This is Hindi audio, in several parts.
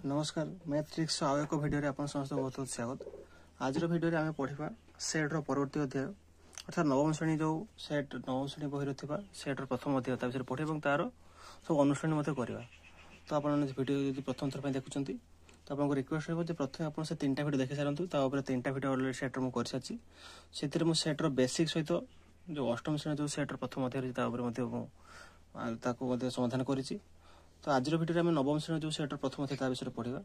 नमस्कार मैथ्रिक्स आउ एक भिडियो आप समस्त बहुत बहुत स्वागत। आज भिडियो आम पढ़ा सेट्र परवर्ती अध्याय अर्थात नवम श्रेणी जो सेट नवम श्रेणी बही सेट्र प्रथम अध्याय विषय पढ़े और तार सब अनुश्रेणी करवा। तो आप भिडियो प्रथम थर देखुं तो आपको रिक्वेस्ट हो प्रथम आप से 3टा भिडियो देखी सारूँ। 3टा भिडियो अलरेडी सेट्र मुझे कर सारी से सेट्र बेसिक सहित जो अष्टम श्रेणी जो सेट्र प्रथम अध्याय समाधान करी। तो आज भिडियो आम नवम श्रेणी जो सेट्र प्रथम अध्याय विषय पढ़ा।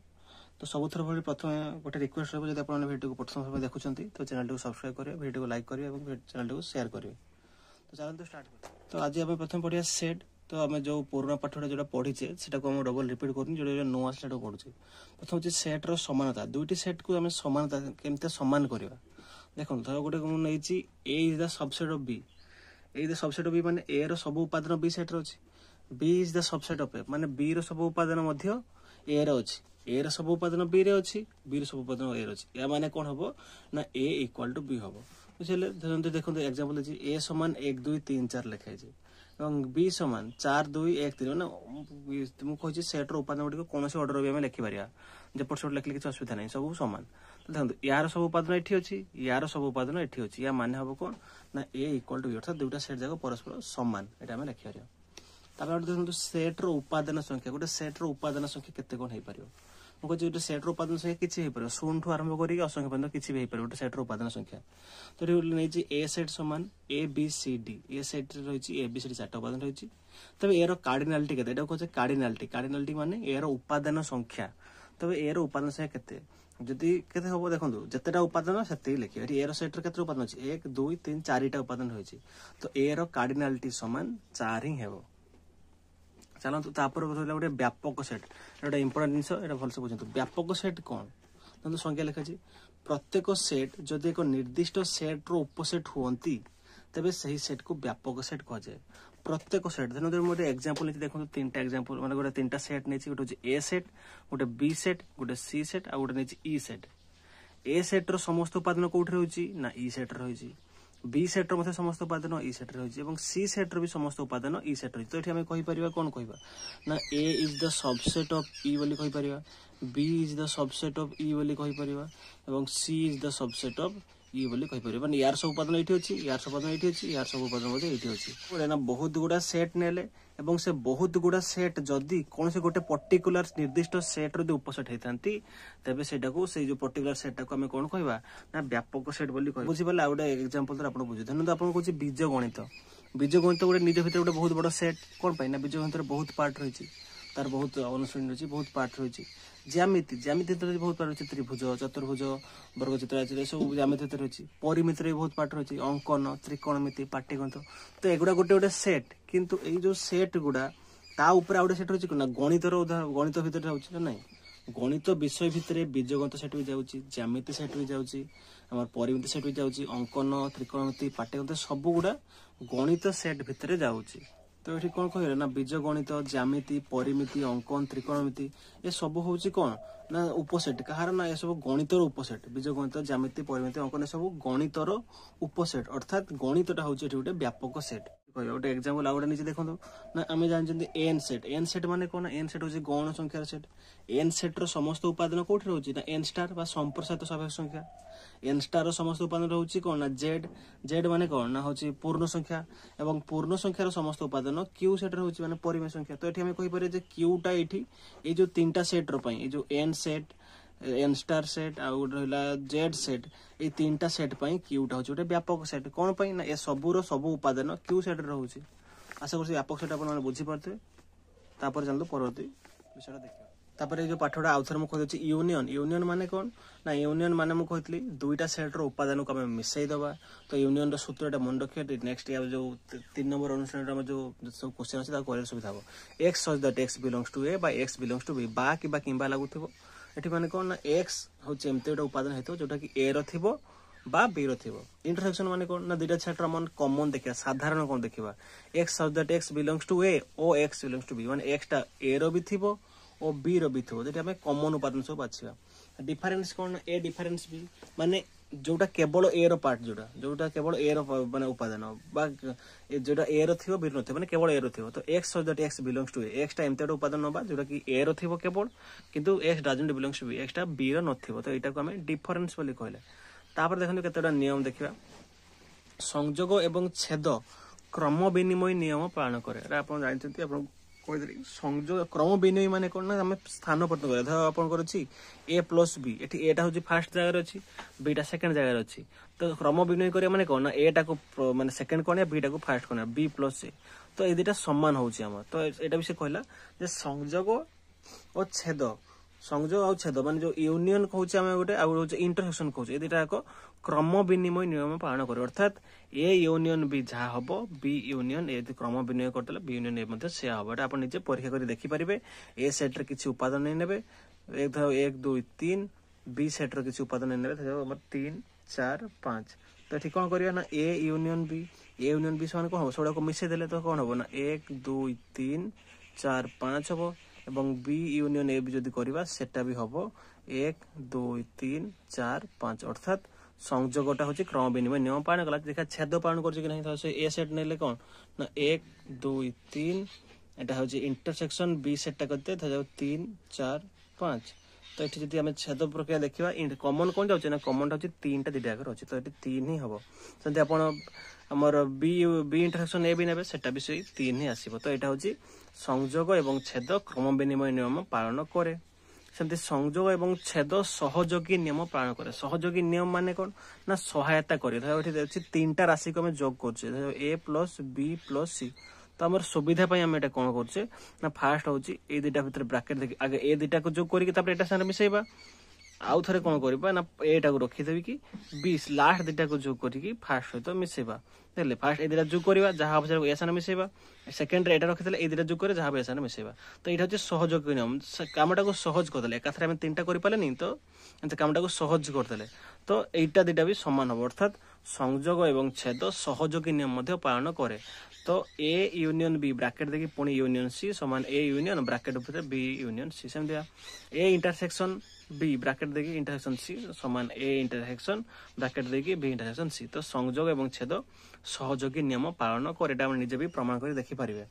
तो सब थर भाई प्रथम गोटे रिक्वेस्ट रही आप भिडियो को प्रथम समय देखुं तो चैनल को सब्सक्राइब करेंगे, भिडियो को लाइक करेंगे और चैनल को शेयर करेंगे। तो चलते स्टार्ट करें। तो आज आम प्रथम पढ़िया सेट। तो आम जो पुराना पाठटा जो पढ़ीचे से डबल रिपीट करूँ जो नुआ से पढ़ुचे। प्रथम हूँ सेट्र समानता। दुईटी सेट को आम समानता केमती सम्मान करवा। देखो धर गोटे मुझे a is the subset of b. A the subset of b माने ए रो सब उपादान बी सेट रो अछि। B is the subset of a माने बी रो सब उपादान मध्य ए रो अछि। ए रो सब उपादान बी रे अछि, बी रो सब उपादान ए रो अछि। या माने कोन हबो ना ए इक्वल टू बी हबो। बुझले देखो एग्जांपल अछि ए समान 1 2 3 4 लिखाइ छै एवं बी समान 4 2 1 3 माने तुम कहै छै सेट रो उपादान गुडी को कोनोसी ऑर्डर भी हम लिखि परिया। जे पट सट लिखले किछ असुविधा नै, सब समान। तो देखो यार सब उपादान एठी अछि, यार सब उपादान एठी अछि। या माने हबो कोन ना ए इक्वल टू बी अर्थात दुटा सेट जाको परस्पर समान। एटा हम लिखि परिया। तापर देखो सेट रो उपादान संख्या गोटे सेट रो उपादान संख्या केते कोन हे परियो। मु कहै गोटे सेट रो उपादान संख्या किछि हे परियो, शून्य ठू आरंभ करी असंख्य पर्यंत किछि भी हे परियो गोटे सेट रो उपादान संख्या। तो रे नै जे ए सेट समान A B C D. A set रे रहि छि ए बी सी डी चारटा उपादान रहि छि। तबे ए रो कार्डिनलिटी केते एटा कहै कार्डिनलिटी। कार्डिनलिटी माने ए रो उपादान संख्या। तबे ए रो उपादान संख्या केते जदि केते होबो देखंतु जतेटा उपादान सेते लिखि। एठी ए रो सेट रे केते उपादान अछि 1 2 3 4टा उपादान रहि छि। तो ए रो कार्डिनलिटी समान 4 ही हेबो। चलते तापर गोटे व्यापक सेट गोटे इंपोर्टेंट जिनस ये भलसे बुझे। व्यापक सेट कौन तो संख्या लिखा प्रत्येक सेट जदि एक निर्दिष्ट सेट रो उपसेट हुंती तेबे सही सेट को व्यापक सेट कह जाए। प्रत्येक सेट धर मोटे एग्जांपल देखो 3टा एग्जांपल माने गोटे 3टा सेट नै गोटे ए सेट गोटे बी सेट गोटे सी सेट आ गोटे नै ई सेट। ए सेट रो समस्त उपादान कोठी रहउची ना ई सेट रहउची। बी सेट रो मते समस्त उपादान ई सेट रहउची एवं सी सेट रो भी समस्त उपादान ई सेट रहउची। तो एठी हम कहि परिबा कोन कहिबा ना a is the subset of ई बोली कहि परिबा, b is the subset of ई बोली कहि परिबा एवं c is the subset of ई बोली कहि परिबा। माने यार सब उपादान एठी अछि, यार सब उपादान एठी अछि, यार सब उपादान मते एठी अछि। ओरे ना बहुत गुडा सेट नेले एवं से बहुत गुडा सेट जदी कोन से गोटे पर्टिकुलर निर्दिष्ट सेट रो उपसेट हेतांती तबे सेटा को से जो पर्टिकुलर सेटा को हम कोन कहबा ना व्यापक सेट बोली कहबा। बुझि पले आउडा एग्जांपल तर आपण बुझु धनु आपण कहछि बीज गणित। बीज गणित गोटे निज भितर गोटे बहुत बड़ सेट कोन पाइ ना बीज गणित रे बहुत पार्ट रहि छि, तार बहुत अनुश्रेणी रहि छि, बहुत पार्ट रहि छि। ज्यामिति ज्यामिति तो बहुत पार्ट रहि छि, त्रिभुज चतुर्भुज वर्गचित्र सब ज्यामिति तो रहि छि। परिमिति रे बहुत पार्ट रहि छि, अंकन त्रिकोणमिति पाटीगणित। तो एगुडा गोटे गोटे सेट किंतु ए जो सेट गुडा ता ऊपर आउडे सेट रहि छि ना गणित रो गणित भितर रहउछि ना नै गणित विषय भितर बीजगणित सेट भी जाउछि, ज्यामिति सेट भी जाउछि, हमर परिमिति सेट भी जाउछि, अंकन त्रिकोणमिति पाटीगणित सब गुडा गणित सेट भितर जाउछि। तो ये कौन कह ना बीज गणित ज्यामिति परिमिति अंकन त्रिकोणमिति ये सब हूँ कौन ना उपसेट कहार ना ये सब गणितर उपसेट। बीज गणित ज्यामिति परिमिति अंकन सब गणितर उपसेट अर्थात गणितटा हूँ गोटे व्यापक सेट। गोटे एग्जांपल आउ गोटे नीचे देखो ना आम जानते एन सेट। एन सेट माने कौन एन सेट हूँ गौण संख्यार सेट। एन सेट रो समस्त उपादान कोठी रहउछि ना एन स्टार बा संप्रसारित स्वाभाविक संख्या। एन स्टार रो समस्त उपादान रहउछि कोन ना जेड। जेड माने कोन ना होछि पूर्ण संख्या एवं पूर्ण संख्यार समस्त उपादान क्यू सेट रहउछि माने परिमेय संख्या। तो एठी हम कहि पारे जे क्यूटा एठी ए जो 3टा सेट रो पई ए जो N set N star set आ रहला जेड सेट ए 3टा सेट पई क्यूटा होछि गोटे व्यापक सेट। कोन पई ना ए सबुरो सब उपादान क्यू सेट रहउछि। आशा करछि व्यापक सेट आपण माने बुझि परते। तापर जानलो परवर्ती विषयटा देखियो। तापर ए जो पाठडा आउथर मु कहै छि यूनियन। यूनियन माने कोन ना यूनियन माने मु कहतली दुईटा सेट रो उपादान को हम मिसै दबा। तो यूनियन रो सूत्रटा मन रखिया नेक्स्ट या जो 3 नंबर अनुसार में जो सब क्वेश्चन अछि ता करे सुविधा हो। x such that x belongs to a बाय x बिलोंग्स टू b बा कि बा किंबा लागुथिबो। एठी माने कोन ना x होछि एमते एटा उपादान हेतो जोटा कि a रो थिबो बा b रो थिबो। इंटरसेक्शन माने कोन ना दुईटा सेट रो मन कॉमन देखिया साधारण कोन देखिबा x such that x belongs to a ओ x बिलोंग्स टू b माने x टा a रो भी थिबो ओ बी रो भी थो जेटा हमें कॉमन उपादान सब बाछिबा। Difference cone A difference B माने जोटा केवल ए रो पार्ट जोटा केवल ए रो माने उपादान बा जोटा ए रो थिबो बी रो नथिबो माने केवल ए रो थिबो तो x so that x belongs to A x टा एमते उपादान नबा जोटा कि ए रो थिबो केवल किंतु x doesn't belongs to B x टा बी रो नथिबो तो एटा को हमें डिफरेंस बोली कहले तापर देखंतु केतेटा नियम देखिबा संयोग एवं छेद क्रम विनिमय नियम पालन करे आपण जानते आपण कहते संयोग क्रम विनिमय माने कोन ना हमें स्थान परिवर्तन करे धर आपण करछि a प्लस b एठी a टा होची फर्स्ट जगह रे अछि b टा सेकंड जगह रे अछि तो क्रम विनिमय करे माने कोन ना a टा को माने सेकंड कोन b टा को first cone b plus a तो ए दुटा समान होची हम तो एटा भी से कहला जे संयोग और छेद संयोग और छेद माने जो यूनियन कहउछि हम गोटे आ होचे इंटरसेक्शन कहउछि ए दुटा को क्रम विनिमय नियम पालन करे अर्थात ए यूनियन बी जहा हबो बी यूनियन ए क्रम विनिमय करतले बी यूनियन ए मध्ये से हबो एटा आपण निजे परीक्षा करी देखि परिबे ए सेट रे किछि उपादान नै नेबे एक धर 1 2 3 बी सेट रे किछि उपादान नै नेबे तो हमर 3 4 5 तो ठीक कोन करिया ना ए यूनियन बी समान कोन हो सोडा को मिसे देले तो कोन हबो ना 1 2 3 4 5 हबो एवं बी यूनियन ए भी जदी करबा सेटा भी हबो 1 2 3 4 5 अर्थात संयोगटा होची क्रम विनिमय नियम पालन कला देखा छेद पालन करछि कि नहीं तो ए सेट नेले कोन ना 1 2 3 एटा होची इंटरसेक्शन बी सेट टा करते था 3 4 5 तो एठी जदी हमें छेद प्रक्रिया देखिबा कॉमन कोन जाउछ ना कॉमन होची 3 टा दिटा कर होची तो एठी 3 ही हबो जदी आपण हमर बी इंटरसेक्शन ए भी नेबे सेटा भी से 3 ही आसीबो तो एटा होची संयोग एवं छेद क्रम विनिमय नियम पालन करे सेमती संयोग एवं छेद सहयोगी नियम पालन करे सहयोगी नियम माने कोन ना सहायता करे एठी तीनटा राशि को हम जोग करछे ए प्लस बी प्लस सी तो हमर सुविधा पय हम एटा कोन करछे ना फास्ट होची ए दुटा भीतर ब्रैकेट देखि आगे ए दुटा को जोग करी तापर एटा संगे मिसेबा आउ थरे कोन करबा ना एटा को रखि देबी कि 20 लास्ट दुटा को जोग करी कि फास्ट सहित मिसेबा देले फास्ट ए दुटा जोग करबा जहा अवसर ए संगे मिसेबा सेकंड रे एटा रखि देले ए दुटा जोग करे जहा ए संगे मिसेबा तो एटा होची सहयोगी नियम कामटा को सहज कर देले एकाथरे हम तीनटा करि पाले नहीं तो एते कामटा को सहज कर देले तो एटा दुटा भी समान हो अर्थात संयोग एवं छेद सहयोगी नियम मध्ये पालन करे तो ए यूनियन बी ब्रैकेट देखि पुणी यूनियन सी समान ए यूनियन ब्रैकेट ऊपर बी यूनियन सी सेम दिया ए इंटरसेक्शन बी ब्रैकेट देखि इंटरसेक्शन सी समान ए इंटरसेक्शन ब्रैकेट देखि बी इंटरसेक्शन सी तो संयोग एवं छेद सहयोगी नियम पालन करे एटा हम निजे भी प्रमाण करी देखि परिबे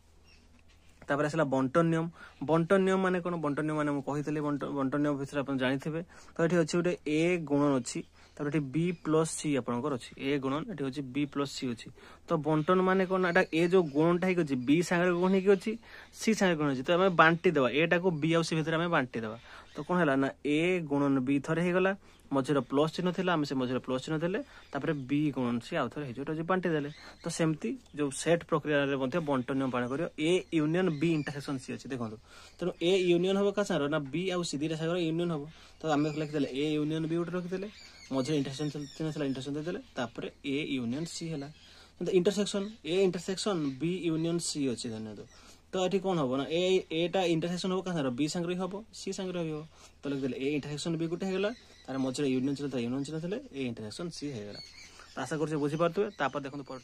तापर आसला बंटन नियम माने कोन बंटन नियम माने हम कहितले बंटन नियम विषय अपन जानिथिबे तो एठी अछि उटे ए गुणन अछि तापर एठी बी प्लस सी आपनकर अछि ए गुणन एठी अछि बी प्लस सी अछि तो बंटन माने कोन एटा ए जो गुणनटा हिक अछि बी संगे गुण हिक अछि सी संगे गुण अछि तो हम बांटी देबा एटा को बी आ सी भीतर हम बांटी देबा तो कोन हला ना ए गुणन बी थरे हे गला मझिर प्लस चिन्ह थिला हम से मझिर प्लस चिन्ह देले तापर बी गुणन सी आ थरे हे जोटा जे बांटी देले तो सेमती जो सेट प्रक्रिया रे मध्ये बंटन नियम पालन करियो A union B intersection C अछि देखंतु तो ए यूनियन होबो का सारो ना बी आ सी दिरा सागर यूनियन होबो तो हम लिख देले ए यूनियन बी उठ रख देले मझिर इंटरसेक्शन चिन्ह थिला इंटरसेक्शन देले तापर ए यूनियन सी हला तो intersection A intersection B union C अछि धन्यवाद तो एठी कोन होबो ना ए टा इंटरसेक्शन होबो का सारो बी संगे होबो सी संगे होबो तो लिख देले ए इंटरसेक्शन बी गुटे हे गला तार मझिर यूनियन चिन्ह थिले ए इंटरसेक्शन सी हे गला आशा कर बुझी पारे तापर देखो पर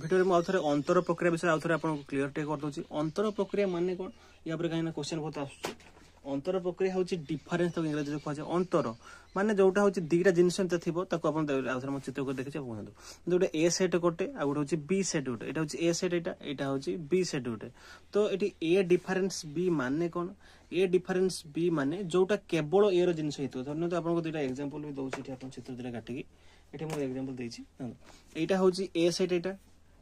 भिडियो में आउे अंतर प्रक्रिया विषय आउे आपको क्लीयर टे कर दूसरी अंतर प्रक्रिया माने कौन या कहीं क्वेश्चन बहुत आस अंतर प्रक्रिया हूँ डिफरेन्स इंग्राजी कह अंतर माने जोटा हूँ दीटा जिनस थी आउे चित्र को देखिए कहूँ गोटे ए सेट गोटे आ गोटे बी सेट गोटे यहाँ हूँ ए सेट यहाँ हूँ बी सेट गोटे तो ये ए डिफरेन्स बी माने कौन ए डिफरेन्स बी माने जोटा केवल ए रिनस धरना तो आपको दुटा एग्जांपल भी दूसरी चित्र दुटा काटिकी ये मुझे एग्जांपल देछि एटा हूँ ए सेट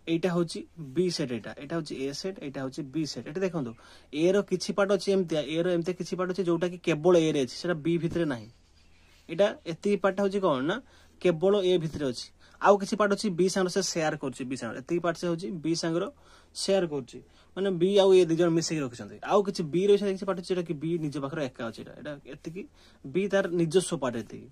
एटा हूँ बी सेट एटा हूँ ए सेट एटा हूँ बी सेट ये देखो ए रो किछि पार्ट अछि एमतिया ए रो एमते किछि पार्ट अछि जोटा कि केवल ए रे अछि सेटा बी भितरे नाही एटा एति पार्ट हूँ कौन ना केवल ए भितरे अछि आउ किछि पार्ट अछि बी संग से शेयर करछि बी संग एति पार्ट से हूँ बी संग शेयर करछि माने बी आउ ए दिजन मिसेक रखिसंते आउ किछि बी रो किछि पार्ट अछि कि बी निज पाखर एका अछि एटा एति कि बी तार निजस्व पार्ट एति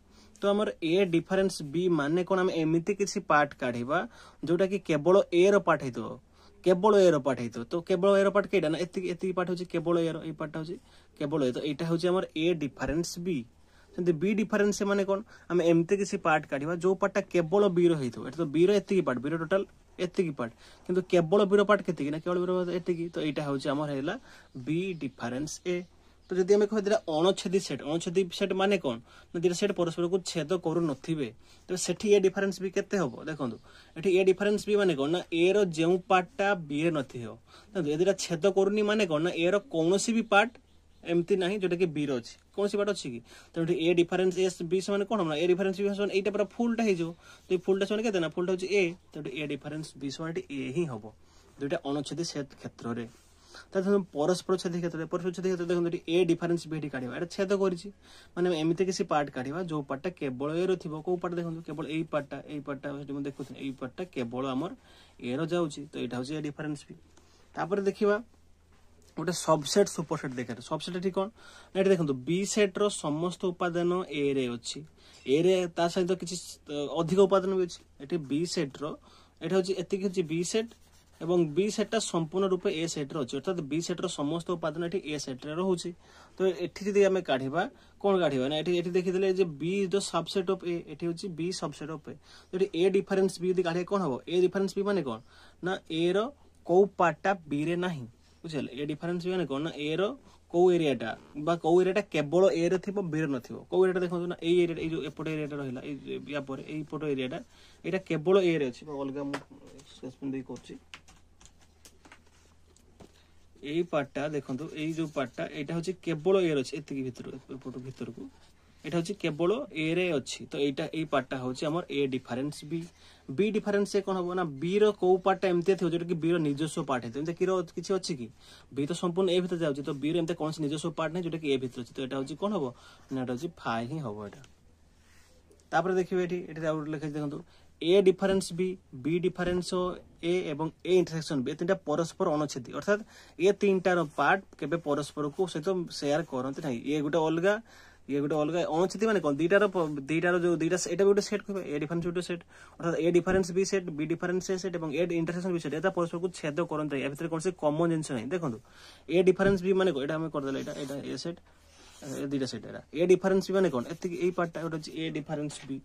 तो हमर ए डिफरेन्स बी माने कोन हम एमिति किछि पार्ट काढिबा जोटा कि केवल ए रो पार्ट हेतो केवल ए रो पार्ट हेतो तो केवल ए रो पार्ट केडा ना एति पार्ट होछि केवल ए रो ए पार्ट होछि केवल ए तो एटा होछि हमर ए डिफरेन्स बी सेंति बी डिफरेन्स माने कोन हम एमिति किछि पार्ट काढिबा जो पार्टटा केवल बी रो हेतो एटा तो बी रो एति पार्ट बी रो टोटल एति पार्ट किंतु केवल बी रो पार्ट केति ना केवल बी रो एति तो एटा होछि हमर हेला बी डिफरेन्स ए तो जदि आम कह अणछेदी सेट माने कौन ना दुटा सेट परस्पर को छेद करू नथिबे तो सेठी ए डिफरेंस भी केते हबो देखंतु एठी ए डिफरेंस भी माने कौन ना ए रो जेउ पार्टटा बी रे नथियो तो ए दुटा छेद करूनी माने कौन ना ए रो कोनोसी भी पार्ट एमती नाही जोटा कि बी रो अछि कोनोसी पार्ट अछि कि तो ए डिफरेंस एस बी समान कोन हमरा ए डिफरेंस बी समान एटा पूरा फुलटा हे जो तो फुलटा समान केते ना फुलटा होछि ए तो ए डिफरेंस बी समान ए ही हबो दुटा अणछेदी सेट क्षेत्र रे परस्पर छेदी क्षेत्र देखो ए डिफरेंस भी काढ़ा एटा छेद करिछि माने एमिति किसी पार्ट काढ़ा जो पार्टटा केवल ए रो थिबो को पार्ट देखो केवल एई पार्टटा मैं देखु एई पार्टटा केवल हमर ए रो जाउछि तो एटा होछि ए डिफरेंस भी तापर देखिबा गोटे सबसेट सुपरसेट देखा सबसेट एठी कोन एठी देखंतु बी सेट रो समस्त उपादान ए रे अछि ए रे ता सहित किछि अधिक उपादान भी अछि एठी बी सेट रो एठी होछि एतिक होछि बी सेट एवं बी सेटा संपूर्ण रूपे ए सेट रो अर्थात बी सेट रो समस्त उपादान एठी ए सेट रे रहउछि तो एठी जदि हमें काढिबा कोन काढिबा ना एठी एठी देखिदेले जे b is the subset of a एठी होछि बी सबसेट ऑफ ए तो एठी ए डिफरेंस बी जदि काढे कोन हबो ए डिफरेंस बी माने कोन ना ए रो को पार्टटा बी रे नाही बुझल ए डिफरेंस भी माने कोन ना ए रो को एरियाटा बा को एरियाटा केवल ए रे थिबो बी रे नथिबो को एरियाटा देखो ना ए एरिया ए जो एपट एरियाटा रहिला ए या पर ए पट एरियाटा एटा केवल ए रे अछि अलगा मु एक्सप्लेन दे करछि एई पार्टटा देखंतु एई जो पार्टटा एटा होछि केवल ए रे अछि एतिकी भीतर को एटा होछि केवल ए रे अछि तो एटा एई पार्टटा होछि हमर ए डिफरेंस बी डिफरेंस से कोन हबो ना बी रो को पार्टटा एमते थियो जेटा कि बी रो निजस्व पार्ट है तो किरो किछि अछि कि बी तो संपूर्ण ए भीतर जाउछि तो बी रो एमते कोन निजस्व पार्ट नै जेटा कि ए भीतर अछि तो एटा होछि कोन हबो ना एटा होछि फाइ ही हबो एटा तापर देखिबे एठी आउट लिखै देखंतु ए डिफरेंस बी डिफरेंस ए एवं ए इंटरसेक्शन बी तीनटा परस्पर अणछेदी अर्थात ए तीनटार पार्ट केबे परस्पर को सहित शेयर करंती नाही ये गोटे अलगा अणछेदी माने कोन दीटार जो दीटा एटा गोटे सेट कहबे ए डिफरेंस गोटे सेट अर्थात a difference b set b difference a set एवं ए इंटरसेक्शन बी सेट एटा परस्पर को छेद करंती ए भीतर कोन से कॉमन जिंस नाही देखंतु ए डिफरेंस बी माने को एटा हम कर देले एटा ए सेट दीटा सेट एटा ए डिफरेंस बी माने कोन एति ए पार्टटा गोटे ए डिफरेंस बी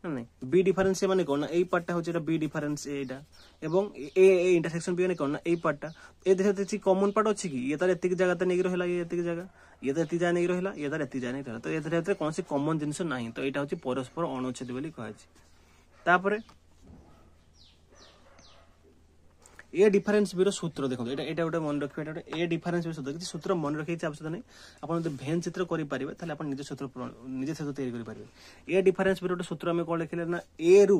नहीं बी डिफरेंस माने कोन ना एई पार्टटा होचे बी डिफरेंस एटा एवं ए इंटरसेक्शन बी माने कोन ना एई पार्टटा ए देखते कॉमन पार्ट अछि कि ये तार एतिक जगह त नेगी रहला ये एतिक जगह ये त एति जा नेगी रहला ये तार एति जा नेगी रहला तो एते कोन से कॉमन जिंस नाही तो एटा होची परस्पर अणुच्छेद बोली कहै छी तापरे ए डिफरेंस बी रो सूत्र देखो एटा गोटे मन रखिबे एटा ए डिफरेंस बी सूत्र किछि सूत्र मन रखि छै आवश्यकता नै आपण जदि भेन चित्र करि परिबे ताले आपण निजे सूत्र तैयारी करि परिबे ए डिफरेंस बी रो सूत्र हम कोन लिखले ना ए रु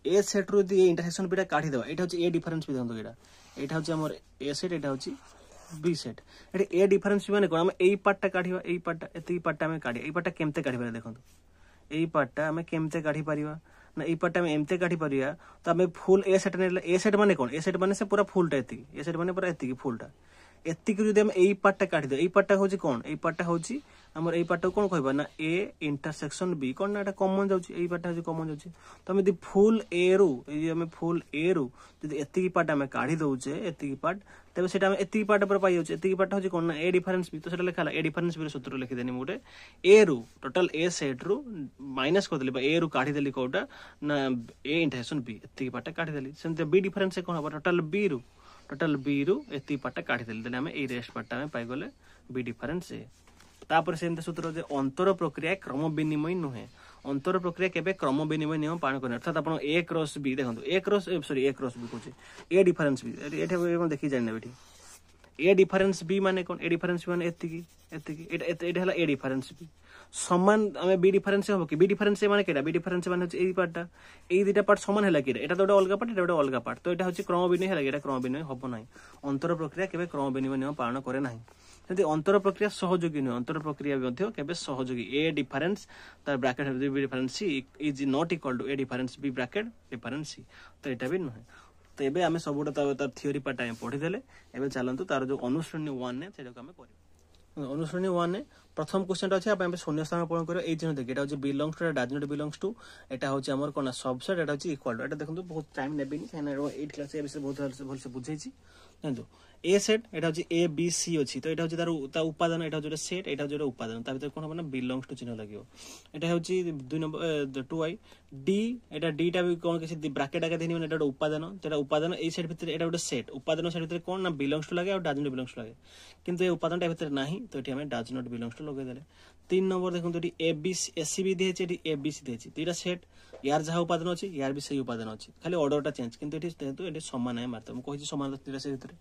ए सेट रु ए इंटरसेक्शन बीटा काढी देबा एटा होछि ए डिफरेंस बी देखो एटा होछि हमर ए सेट एटा होछि बी सेट एटा ए डिफरेंस बी माने कोन हम एई पार्टटा काढिबा एई पार्टटा एति पार्टटा हम काढी एई पार्टटा केमते काढिबा देखो एई पार्टटा हम केमते काढी परिबा ना ए पार्ट में एमते काढी परिया तो हमें फुल ए सेट माने कोन ए सेट माने से पूरा फुलटा एति ए सेट माने पूरा एति फुलटा एति जदि हम एई पार्टटा काढी दे एई पार्टटा होची कोन एई पार्टटा होची हमर एई पार्टटा कोन कहबा ना ए इंटरसेक्शन बी कोन ना एटा कॉमन जाउची एई पार्टटा होची कॉमन जाउची तो हम यदि फुल ए रो ए हम फुल ए रो जदि एति पार्ट हम काढी दउचे एति पार्ट तबे सेटा हम एति पार्ट पर पाइ जाउचे एति पार्ट होची कोन ना ए डिफरेंस बी तो सेटा लिखाला ए डिफरेंस बी सूत्र लिखि देनी मोटे ए रो total A set rho minus कर देली बा ए रो काढी देली कोटा ना ए इंटरसेक्शन बी एति पार्ट काढी देली सेंते बी डिफरेंस से कोन हो टोटल बी रो एति पार्ट काढी देली देले हम ए रेस्ट पार्ट में पाइ गले बी डिफरेंस ए तापर सेंते सूत्र जे अंतर प्रक्रिया क्रम विनिमय नुहे अंतर प्रक्रिया केबे क्रम विनिमय नियम पालन करने अर्थात आपण ए क्रॉस बी देखंतु ए क्रॉस बी कोचे ए डिफरेंस बी एठे हम देखि जानि बेठी ए डिफरेंस बी माने कोन ए डिफरेंस बी माने एति एटा हला ए डिफरेंस बी समान हमें बी डिफरेंस हो कि बी डिफरेंस माने केडा बी डिफरेंस माने ए पार्टटा ए दुटा पार्ट समान हला कि एटा तो अलगा पार्ट एटा अलगा पार्ट तो एटा होची क्रम विनिमय हला एटा क्रम विनिमय होबो नाही अंतर प्रक्रिया केबे क्रम विनिमय नियम पालन करे नाही यदि अंतर प्रक्रिया सहयोगी नहीं अंतर प्रक्रिया भी केबे सहयोगी ए डिफरेंस तार bracket b difference c is not equal to a difference b bracket difference c तो एटा भी नहीं तो एबे हमें सबुटा तार थ्योरी पार्ट टाइम पढी देले एबे चलंतु तार जो अनुश्रेणी 1 ने सेटा हमें करियो अनुश्रेणी 1 ने प्रथम क्वेश्चन अछि आपण शून्य स्थान पूर्ण करियो ए जन देख एटा होची belongs to does not belongs to एटा होची हमर कोना सबसेट एटा होची इक्वल टू एटा देखंतु बहुत टाइम नेबिनी खाना 8 क्लास ए विषय बहुत भल से बुझै छी जानजो ए सेट एटा होची ए बी सी अछि तो एटा होची तार उपादान एटा होची सेट एटा होची उपादान ता भीतर कोन हबना बिलोंग्स टू चिन्ह लागियो एटा होची 2 नंबर 2i डी एटा डी टा भी कोन किसी ब्रैकेट आके देनी एटा उपादान तेरा उपादान ए सेट भीतर एटा सेट उपादान सेट भीतर कोन ना बिलोंग्स टू लागे और डज नॉट बिलोंग्स टू लागे किंतु ए उपादान टा भीतर नाही तो एठी हमें डज नॉट बिलोंग्स टू लगे देले 3 नंबर देखो एठी A B S C B देछि एठी ए बी सी देछि तीटा सेट यार जहा उपादान अछि यार भी सही उपादान अछि खाली ऑर्डरटा चेंज किंतु एठी समान है मारता हम कहि समान तीटा से भीतर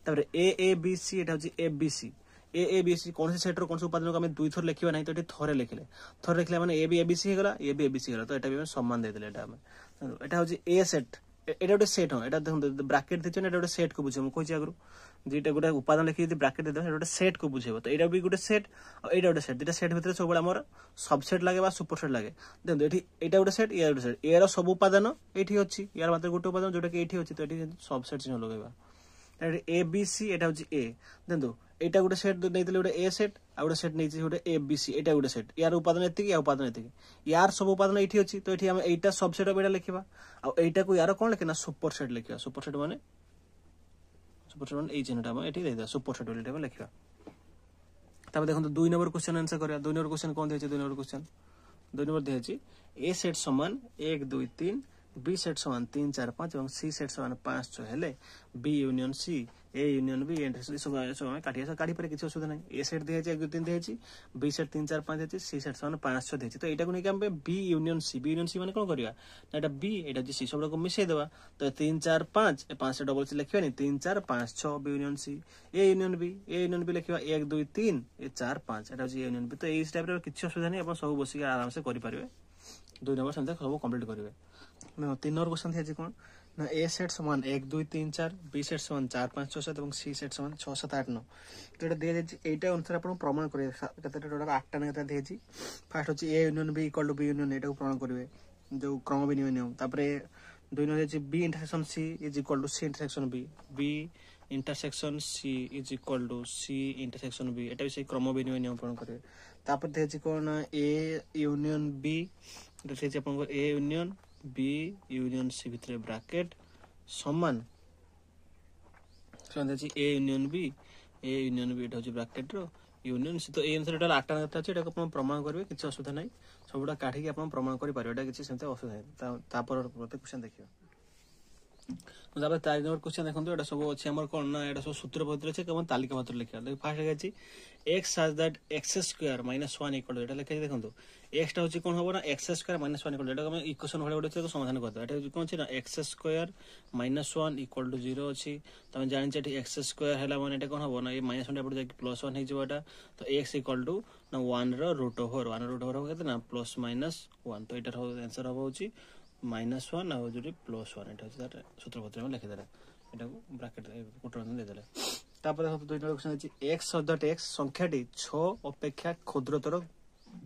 तापर ए बी सी एटा होची ए बी सी ए बी सी कौन से सेट रो कौन से उपादान को हम दुई थर लिखिबा नहीं तो एटी थरे लिखले माने ए बी सी गला ए बी सी गला तो एटा भी हम समान दे देले एटा हम एटा होची ए सेट एटा गोटे सेट हो एटा देखो ब्रैकेट दिछन एटा गोटे सेट को बुझे हम कहि आगरो जेटा गोटे उपादान लिखि दे ब्रैकेट दे एटा गोटे सेट को बुझेबो तो एटा भी गोटे सेट और एटा गोटे सेट दिटा सेट भीतर सब बडा हमर सबसेट लागे बा सुपर सेट लागे देखो एठी एटा गोटे सेट या गोटे सेट एरा सब उपादान एठी अछि यार मात्र गोटे उपादान जोटा कि एठी अछि तो एठी सबसेट चिन्ह लगेबा ए बी सी एटा होची ए देखो एटा गोटे सेट नैतले गोटे ए सेट आ गोटे सेट नैछि गोटे ए बी सी एटा गोटे सेट यार उपादान एतिकी या उपादान एतिकी यार सब उपादान एठी अछि तो एठी हम एटा सबसेट बेटा लिखिबा आ एटा को यार कोन लिखना सुपर सेट लिखिबा सुपर सेट माने ए चिन्हटा हम एठी देदा सुपर सेट बोली हम लिखिबा तब देखो 2 नंबर क्वेश्चन आंसर करिया 2 नंबर क्वेश्चन कोन देछि 2 नंबर क्वेश्चन 2 नंबर देछि ए सेट समान 1 2 3 बी सेट समान 3 4 5 और सी सेट समान 5 6 हेले B union C A union B and सब काटी पर किसी असुविधा नहीं ए सेट देछि 1 2 3 देछि बी सेट 3 4 5 देछि सी सेट समान 5 6 देछि तो एटा को नै हम बी यूनियन सी माने कोन करिया एटा बी एटा जे सी सब को मिसै देबा तो 3 4 5 ए 5 से डबल सी लिखिबा नहीं 3 4 5 6 B union C A union B लिखिबा 1 2 3 A 4 5 Etah J union B तो एई टाइप रे किसी असुविधा नहीं अपन सब बसी आराम से करि परिबे 2 नंबर संख्या सब कंप्लीट करिवे ना 3 नंबर क्वेश्चन है जे कोन ना ए सेट समान 1 2 3 4 बी सेट समान 4 5 6 7 और सी सेट समान 6 7 8 9 तो एटा दे जे एटा अनुसार आपण प्रमाण करिवे कते टोटल 8 टा नेता देछि फर्स्ट होची A union B equal to B union एटा को प्रमाण करिवे जो क्रम विनिमय नियम तापरे 2 नंबर जे B intersection C is equal to C intersection B intersection C is equal to C intersection B एटा भी से क्रम विनिमय नियम प्रमाण करिवे तापर देछि कोन ए यूनियन बी देछि आपण A union B union C भितर ब्रैकेट समान देछि ए यूनियन बी एटा होछि ब्रैकेट रो यूनियन सी तो ए आंसर एटा 8 टा अछि एटा को आपण प्रमाण करबे किछ असुविधा नै सबडा काठी के आपण प्रमाण करि पारिबे एटा किछ सेंते असुविधा नै तापर प्रत्येक क्वेश्चन देखिबा मतलब 4 नंबर क्वेश्चन देखंतु एटा सब अछि हमर कोन ना एटा सब सूत्र पत्र छै केवल तालिका पत्र लिखा देखो फास्ट है अछि x such that x square minus 1 equal एटा लिखा देखंतु x टा होछि कोन होबो ना x square minus 1 equal एटा हम इक्वेशन होले गोटे को समाधान करदो एटा कोन छै ना x square minus 1 equal to 0 अछि तमे जानि छै x square हैला माने एटा कोन होबो ना ये -1 टा पड़ जाय प्लस 1 हे जो एटा तो x equal to ना 1 रो रूट ओवर हो केते ना प्लस माइनस 1 तो एटा आंसर होबो होछि -1 आ जोटी +1 एटा होछि सूत्र पत्र में लिखि देला एटा को ब्रैकेट कोटर में दे देला तापर देखो 2 नंबर क्वेश्चन अछि x सॉल्व दैट x संख्याटी 6 अपेक्षा क्षुद्रतर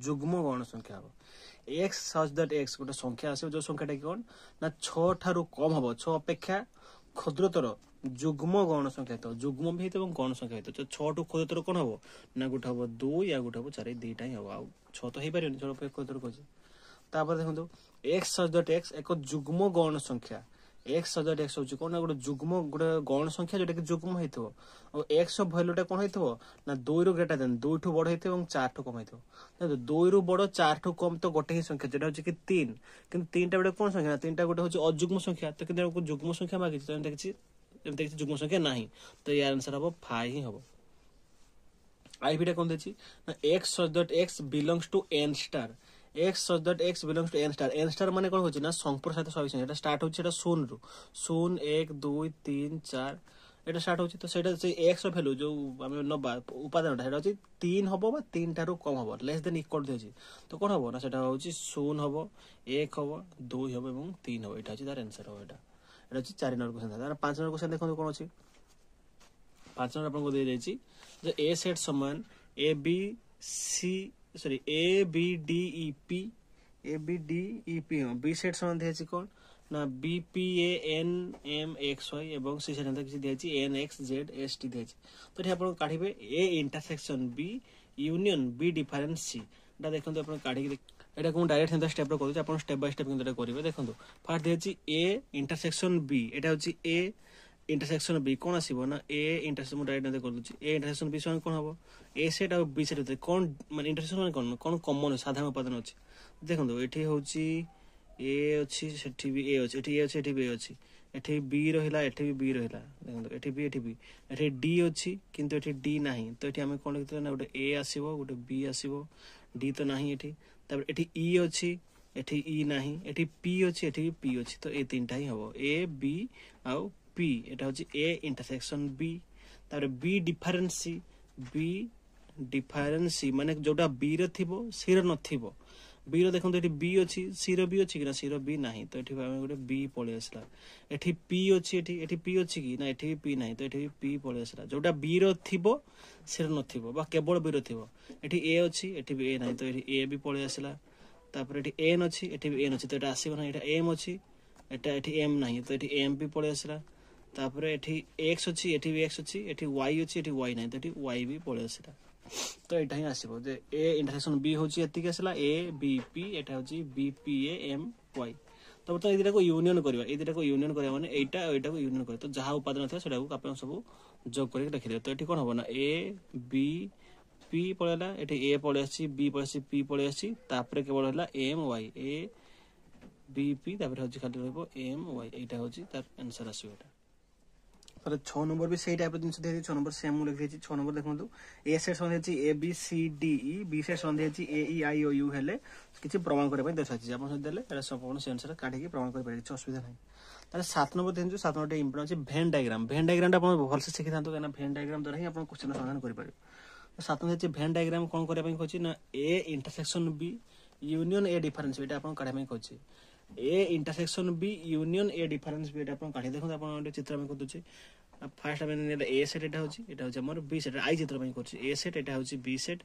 जुग्म गौण संख्या हो x सॉल्व दैट x गोटे संख्या आसे जो संख्याटा कोन ना 6 थारु कम हबो 6 अपेक्षा क्षुद्रतर जुग्म गौण संख्या तो जुग्म भी तो गौण संख्या तो 6 टू क्षुद्रतर कोन हबो ना गोटे हबो 2 या गोटे हबो 4 दुईटा ही हबो आ 6 तो हे परियो 6 अपेक्षा क्षुद्रतर कोछि तापर देखंतु x सॉल्व दैट x एक जुग्म गौण संख्या x सॉल्व दैट x होछि कोन गोटे जुग्म गोटे गौण संख्या जेटा कि जुग्म हेतो और x रो वैल्यूटा कोन हेतो ना 2 रो ग्रेटर देन 2 ठू बड़ हेतो और 4 ठू कम हेतो तो 2 रो बड़ 4 ठू कम तो गोटे ही संख्या जेटा होछि कि 3 किंतु 3 टा बेटा कोन संख्या 3 टा गोटे होछि अजुग्म संख्या तो किंतु को जुग्म संख्या मागि तो एमते कि जुग्म संख्या नाही तो ये आंसर हबो 5 ही हबो आई बिटा कोन देछि ना x solve that x belongs to n star x such that x belongs to n star माने कोन होछि ना संख्या साथ सभी संख्या एटा स्टार्ट होछि एटा 0 रु 0 1 2 3 4 एटा स्टार्ट होछि तो सेटा से x रो वैल्यू जो हम नबा उपादानटा सेटा होछि 3 हबो बा 3 टारु कम हबो लेस देन इक्वल देछि तो कोन हबो ना सेटा होछि 0 हबो 1 हबो 2 हबो एवं 3 हबो एटा होछि तार आंसर हबो एटा होछि 4 नंबर क्वेश्चन तार 5 नंबर क्वेश्चन देखो कोन अछि 5 नंबर आपन को दे देछि जे a सेट समान a b c sorry A B D E P हो बी सेट समान देछि कोन ना B P A N M X Y एवं सी सेट किछि देछि N X Z S T देछि तो आपण काढिबे A intersection B union B difference C एटा देखंतु आपण काढि एटा कोन डायरेक्ट सेंटर स्टेप रो करू आपण स्टेप बाय स्टेप किंतु एटा करिवे देखंतु फर्स्ट देछि ए इंटरसेक्शन बी एटा होछि ए इंटरसेक्शन बी कौन आसीबो ना ए इंटरसेक्शन मु राइट कर दूची ए इंटरसेक्शन बी समान कोन हबो ए सेट और बी सेट होते कोन माने इंटरसेक्शन माने कोन कॉमन साधारण उपादान अछि देखंतु एठी होची ए अछि सेठी बी ए अछि एठी ए अछि एठी बी अछि एठी बी रहिला एठी बी रहिला देखंतु एठी बी एठी डी अछि किंतु एठी डी नाही तो एठी हम कोन लिखते ना गोटे ए आसीबो गोटे बी आसीबो डी तो नाही एठी तब एठी ई अछि एठी ई नाही एठी पी अछि एठी पी अछि तो ए तीनटा ही हबो ए बी आ पी एटा होची ए इंटरसेक्शन बी तारे बी डिफरेंस सी माने जोटा बी रे थिबो सी रे नथिबो बी रे देखंतु एठी बी अछि सी रे बी अछि कि ना सी रे बी नाही तो एठी हम गोटे बी पळे आसला एठी पी अछि एठी पी अछि कि ना एठी पी नाही तो एठी पी पळे आसला जोटा बी रे थिबो सी रे नथिबो बा केवल बी रे थिबो एठी ए अछि एठी बी ए नाही तो एठी ए बी पळे आसला तापर एठी एन अछि एठी बी एन अछि तो एटा आसीबो ना एटा एम अछि एटा एठी एम नाही तो एठी एम बी पळे आसला तापर एठी x अछि एठी भी x अछि एठी y अछि एठी y नाही तो एठी y भी पळे आसीला तो एटा ही आसीबो जे a इंटरसेक्शन b होची एति केसला a b p एटा होची b p a m y तो बता एदिरा को यूनियन करबा एदिरा को यूनियन करबा माने एटा एटा को यूनियन कर तो जहा उपादान था सेटा को आपण सब जोग करके रखि दे तो एठी कोन होबो ना a b p पळेला एठी a पळे आसी b पळे आसी p पळे आसी तापर केवल हला m y a b p तापर होची खाली रहबो m y एटा होची तार आंसर आसीबो एटा पर 6 नंबर भी सही टाइप जिनस दे 6 नंबर सेम लिख देछि 6 नंबर देखंतु ए सेट संधे छि A B C D E B set संधे छि A E I O you हेले किछि प्रमाण करे पय देखाछि आपण से देले एटा संपूर्ण से आंसर काढी के प्रमाण करे पय किछि असुविधा नै ताले 7 नंबर देंजु 7 नंबर इंपोर्टेंट छि वेन डायग्राम आपण भल से सिखि थांतो केना वेन डायग्राम द्वारा ही आपण क्वेश्चन समाधान करि पारे तो 7 नंबर छि वेन डायग्राम कोन करे पय कहछि ना A intersection B union A difference एटा आपण काढे पय कहछि A intersection B union A difference B एटा आपण काढी देखो आपण चित्र में करदुछि फास्ट मैंने ए सेट एटा होची हमर बी सेट आई चित्र में करछि ए सेट एटा होची बी सेट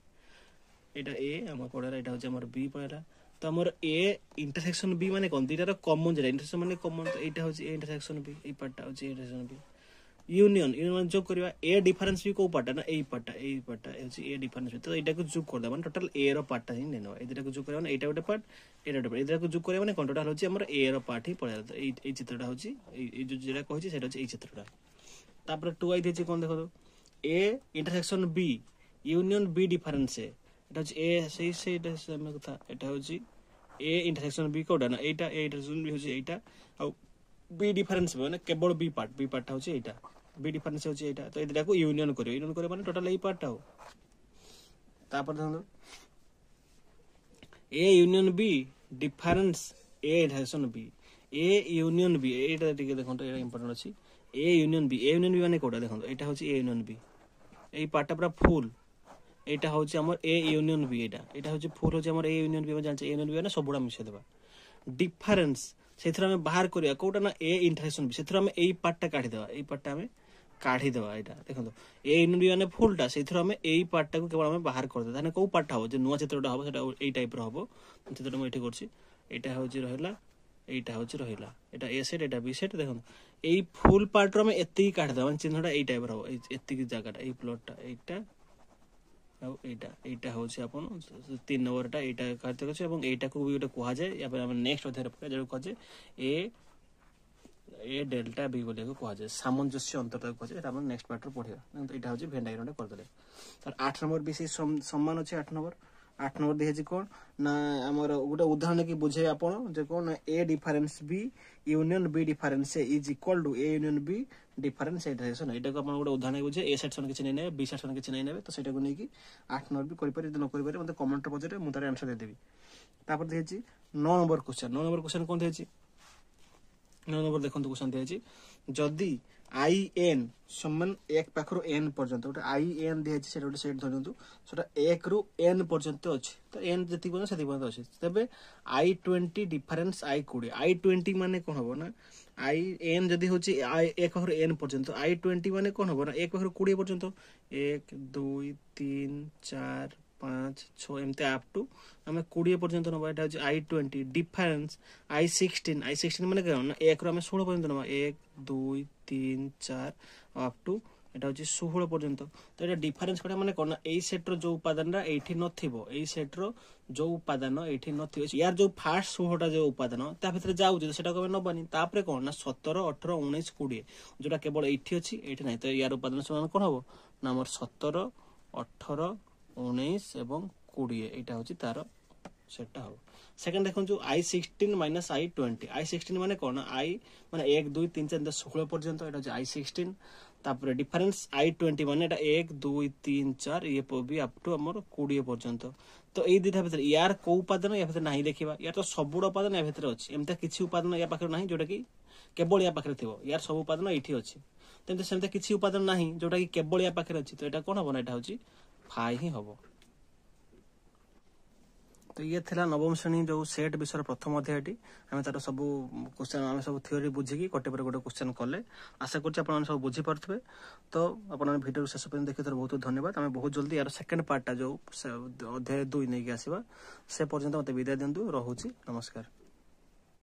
एटा ए हम पढला एटा होची हमर बी पढला तो हमर ए इंटरसेक्शन बी माने कोन दीटार कॉमन जे इंटरसेक्शन माने कॉमन तो एटा होची ए इंटरसेक्शन बी ए पार्टटा होची इंटरसेक्शन बी यूनियन यूनियन जो करबा ए डिफरेंस भी को पार्टटा ना ए पार्टटा होची ए डिफरेंस तो एटा को जो कर द माने टोटल ए रो पार्टटा ही नेनो एटा को जो करबा ना एटा गोटे पार्ट एटा गोटे एटा को जो करबा माने कोन टोटल होची हमर ए रो पार्ट ही पढला तो ए चित्रटा होची ए जो जेरा कहछि सेटा होची ए चित्रटा तापर 2 आई देछि कोन देखो A intersection B union B difference एटा होची ए सही एटा समय कथा एटा होची ए इंटरसेक्शन बी कोडा ना एटा ए इंटरसेक्शन बी होची एटा आ बी डिफरेंस माने केवल बी पार्ट होची एटा बी डिफरेंस होची एटा तो एटा को यूनियन करे माने टोटल ए पार्ट हो तापर देखो A union B difference A intersection B A union B एटा टिके देखो एटा इंपोर्टेंट अछि ए यूनियन बी माने कोडा देखो एटा होची ए यूनियन बी एई पार्टटा पूरा फुल एटा होची हमर ए यूनियन बी एटा होची फुल होची हमर ए यूनियन बी हम जानचे ए यूनियन बी माने सबुडा मिसे देबा डिफरेंस सेथरा में बाहर करिया कोटा ना ए इंटरसेक्शन बी सेथरा में एई पार्टटा काढी देबा एई पार्टटा में काढी देबा एटा देखो ए यूनियन बी माने फुलटा सेथरा में एई पार्टटा को केवल हम बाहर कर दे ताने को पार्टटा हो जे नुवा चित्रटा हो सेटा एई टाइप रो हो चित्रटा मैं एठी करछि एटा होची रहला एटा होची रहला एटा ए सेट एटा बी सेट देखो एई फुल पार्ट रो में एत्ती काढ देबा चिन्हटा एई टाइप रो एत्ती की जगहटा एई प्लॉटटा एटा आ एटा होची अपन 3 नंबरटा एटा काढते अछि एवं एटा को भी गोटे कोहा जाय या पर हम नेक्स्ट अध्याय रे जे कहै ए डेल्टा बी बोले को कोहा जाय सामंजस्य अंतरता को एटा हम नेक्स्ट पार्ट रे पढिया तो एटा होची वेन डायग्राम कर देले तर 8 नंबर विषय सम्मान अछि 8 नंबर देछि कोन ना हमर गोटे उदाहरण की बुझे आपण जे कोन A difference B union B difference is equal to A union B difference intersection एटा को आपण गोटे उदाहरण बुझे ए सेक्शन किछ नै नै बी सेक्शन किछ नै नै तो सेटा को नै की 8 नंबर भी करि पारे न करि पारे मते कमेंट पछरे मु तार आंसर दे देबी तापर देछि 9 नंबर क्वेश्चन कोन देछि 9 नंबर देखंतु क्वेश्चन देछि जदी आई एन समान 1 पाखरो एन पर्यंत गोटे आई एन देछि सेटा गोटे सेट धरंतु सेटा 1 रु एन पर्यंत अछि तो एन जति कोन सेति पर्यंत अछि तबे आई 20 डिफरेंस आई 20 आई 20 माने कोन होबो ना आई एन जदी होछि आई 1 पाखरो एन पर्यंत आई 20 माने कोन होबो ना 1 पाखरो 20 पर्यंत 1 2 3 4 5 6 एमते अप टू हमें 20 पर्यंत नबा एटा होछि आई 20 डिफरेंस आई 16 माने कोन ना 1 रु हमें 16 पर्यंत नबा 1 2 3 4 अप टू এটা হচ্ছে 16 পর্যন্ত। তো এটা ডিফরেন্স করা মানে কোন এই সেটর যে উপাদানটা এইଠି নথিব, এই সেটর যে উপাদান এইଠି নথিব, ইয়ার যে ফার্স্ট 16টা যে উপাদান তা ভিতরে যাଉଛି সেটা কবে নবানি। তাପରେ কোন না 17 18 19 20 যেটা কেবল এইଠି ଅଛି এইଠି নাই। তো ইয়ার উপাদান সমান কোন হবো না আমার 17 18 19 এবং 20 এইটা হচ্ছে তার সেটটা হবো। সেকেন্ড দেখুন যে I16 মাইনাস I20, I16 মানে কোন I মানে 1 2 3 4 16 পর্যন্ত, এটা হচ্ছে I16। তারপরে ডিফারেন্স I20 মানে এটা 1 2 3 4 ইয়ে পবি আপ টু আমার 20 পর্যন্ত। তো এই দুইটা ভিতরে ইয়ার কোউ উপাদান ইয়া ভিতরে নাই দেখিবা, ইয়ার তো সবুড় উপাদান ইয়া ভিতরে ଅଛି, এমতা କିଛି উপাদান ইয়া পাখରେ ନାହିଁ ଯୋଉଟା କି କେବଳ ୟା ପାଖରେ ଥିବ, ইয়ার ସବୁ ଉପାଦାନ ଏଇଠି ଅଛି। ତେଣୁ ସେମିତି କିଛି ଉପାଦାନ ନାହିଁ ଯୋଉଟା କି କେବଳ ୟା ପାଖରେ ଅଛି, ତ ଏଟା କଣ ହବ ନା ଏଟା ହଉଛି ଫାଇ ହିଁ ହବ। तो ये थिला नवम श्रेणी जो सेट विषय प्रथम अध्यायटी आम तार सब क्वेश्चन आम सब थ्योरी बुझिकी गोटे पर गोटे क्वेश्चन कले। आशा कर सब बुझी पारे। तो आप भिडियो शेष पर्यटन देखिए बहुत बहुत धन्यवाद। आम बहुत जल्दी यार सेकेंड पार्टा जो अध्याय 2 नहीं आसवा से पर्यंत मत विदाय दिंतु। रोचे नमस्कार।